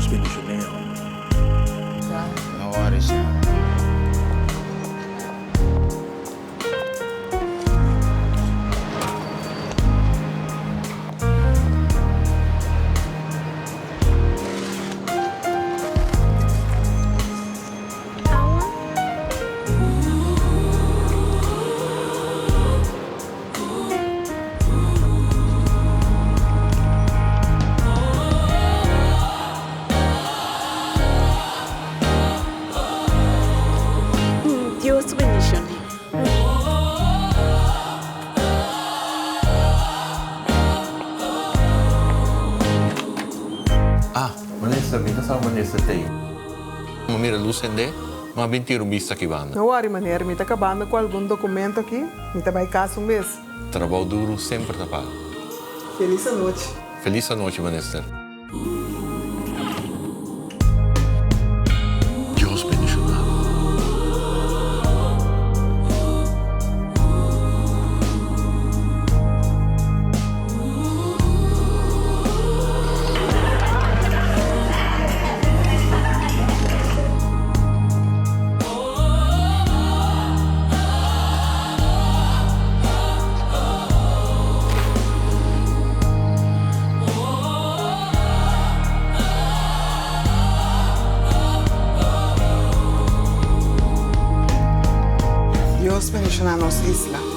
Dios bendicioneo. No worries, Señor. Dios bendiciones. Minister, minta sa minister tayo. Mira, Lucende, uma mentira vista que van. Não worry, maneiro. Me tá acabando com algum documento aqui. Me tá vai caso um mês. Trabalho duro sempre tá pago. Feliz noite. Feliz noite, minister. Deus bendicionado. Dios bendicionar nossa isla.